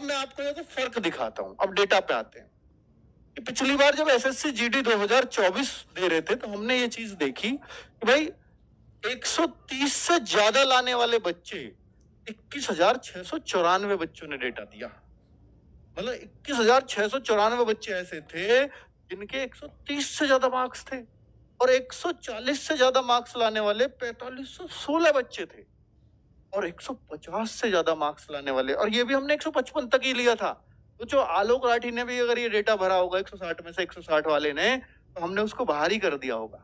अब मैं आपको ये फर्क दिखाता हूं। अब डेटा पे आते हैं कि पिछली बार जब एसएससी जीडी 2024 दे रहे थे तो हमने ये चीज देखी कि भाई 130 से ज्यादा लाने वाले बच्चे 21,694 बच्चों ने डेटा दिया। मतलब 21,694 बच्चे ऐसे थे जिनके 130 से ज्यादा मार्क्स थे और 140 से ज्यादा मार्क्स लाने वाले 4516 बच्चे थे और 150 से ज्यादा मार्क्स लाने वाले, और ये भी हमने 155 तक ही लिया था। तो जो आलोक राठी ने भी अगर ये डेटा भरा होगा 160 में से 160 वाले ने, तो हमने उसको बाहर ही कर दिया होगा।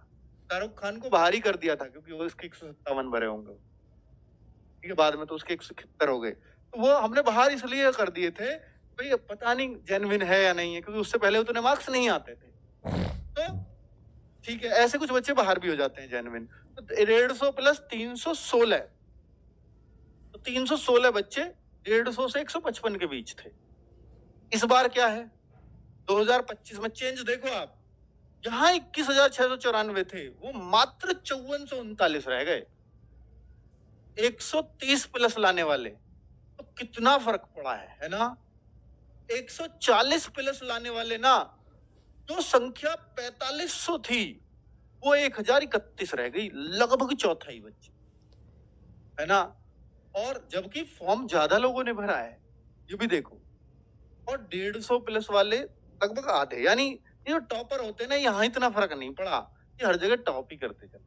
शाहरुख खान को बाहर ही कर दिया था क्योंकि वो इसके 157 भरे होंगे, ठीक है, बाद में तो उसके 171 हो गए। तो वो हमने बाहर इसलिए कर दिए थे भाई पता नहीं जेन्युइन है या नहीं है, क्योंकि उससे पहले उतने मार्क्स नहीं आते थे। तो ठीक है, ऐसे कुछ बच्चे बाहर भी हो जाते हैं जेन्युइन। तो 150 प्लस 316, तो 316 बच्चे 150 से 155 के बीच थे। इस बार क्या है 2025 में चेंज देखो आप, जहां 21,694 थे वो मात्र 5439 रह गए। 130 प्लस लाने वाले, तो कितना फर्क पड़ा है ना। 140 प्लस लाने वाले ना, जो संख्या 4500 थी वो 1031 रह गई, लगभग चौथाई बच्चे, है ना। और जबकि फॉर्म ज्यादा लोगों ने भरा है, ये भी देखो, और 150 प्लस वाले लगभग आधे, यानी ये जो टॉपर होते हैं ना, यहाँ इतना फर्क नहीं पड़ा, ये हर जगह टॉप ही करते चले,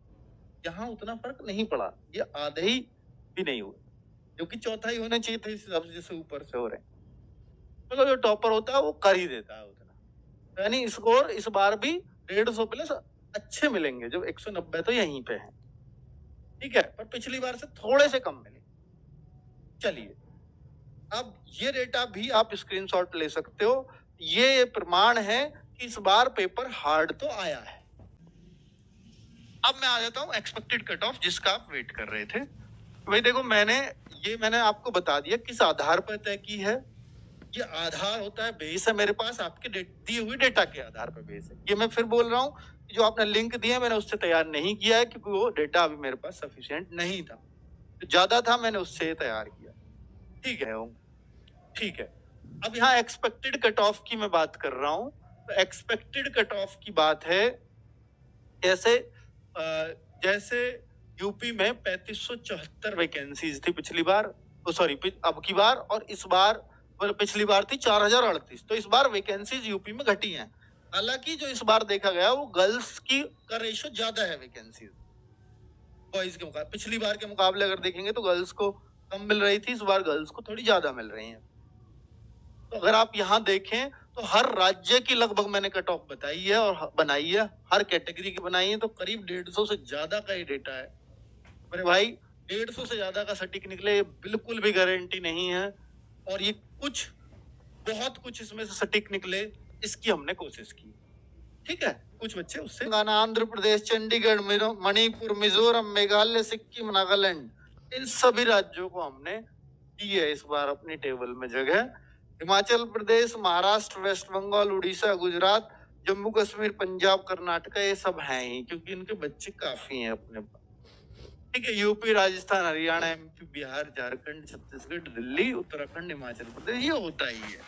यहाँ उतना फर्क नहीं पड़ा, ये आधे ही भी नहीं हुए, जो कि चौथाई होने चाहिए थे इस हिसाब से जैसे ऊपर से हो रहे हैं। मतलब जो टॉपर होता है वो कर ही देता है उतना, यानी स्कोर इस बार भी 150 प्लस अच्छे मिलेंगे, जो 190 तो यहीं पे है, ठीक है, पर पिछली बार से थोड़े से कम मिले। चलिए, अब ये डेटा भी आप स्क्रीनशॉट ले सकते हो, ये प्रमाण है कि इस बार पेपर हार्ड तो आया है। अब मैं आ जाता हूं एक्सपेक्टेड कट ऑफ, जिसका आप वेट कर रहे थे। भाई देखो, मैंने आपको बता दिया किस आधार पर तय की है। ये आधार होता है, बेस है मेरे पास, आपके दिए हुए डेटा के आधार पर बेस है। ये मैं फिर बोल रहा हूँ, जो आपने लिंक दिया मैंने उससे तैयार नहीं किया है, क्योंकि वो डेटा अभी मेरे पास सफिशिएंट नहीं था, ज्यादा था मैंने उससे तैयार किया, ठीक है। ठीक है, अब यहाँ एक्सपेक्टेड कट ऑफ की मैं बात कर रहा हूं। तो एक्सपेक्टेड कट ऑफ की बात है जैसे यूपी में 3574 वैकेंसीज थी पिछली बार, सॉरी अब की बार, और इस बार पिछली बार थी 4038, तो इस बार वैकेंसीज यूपी में घटी हैं। हालांकि जो इस बार देखा गया वो गर्ल्स की का रेशो ज्यादा है वैकेंसीज बॉयज के मुकाबले। पिछली बार के मुकाबले अगर देखेंगे तो गर्ल्स को कम मिल रही थी, इस बार गर्ल्स को थोड़ी ज्यादा मिल रही है। तो अगर आप यहाँ देखें तो हर राज्य की लगभग मैंने कट ऑफ बताई है और बनाई है, हर कैटेगरी की बनाई है, तो करीब 150 से ज्यादा का ही डेटा है मेरे भाई। 150 से ज्यादा का सटीक निकले ये बिल्कुल भी गारंटी नहीं है, और ये बहुत कुछ इसमें से सटीक निकले इसकी हमने कोशिश की, ठीक है। कुछ बच्चे उससे आंध्र प्रदेश, चंडीगढ़, मणिपुर, मिजोरम, मेघालय, सिक्किम, नागालैंड, इन सभी राज्यों को हमने दी है इस बार अपनी टेबल में जगह। हिमाचल प्रदेश, महाराष्ट्र, वेस्ट बंगाल, उड़ीसा, गुजरात, जम्मू कश्मीर, पंजाब, कर्नाटक, ये सब हैं ही, क्योंकि इनके बच्चे काफी हैं अपने पास, ठीक है। यूपी, राजस्थान, हरियाणा, एमपी, बिहार, झारखंड, छत्तीसगढ़, दिल्ली, उत्तराखंड, हिमाचल प्रदेश, ये होता ही है।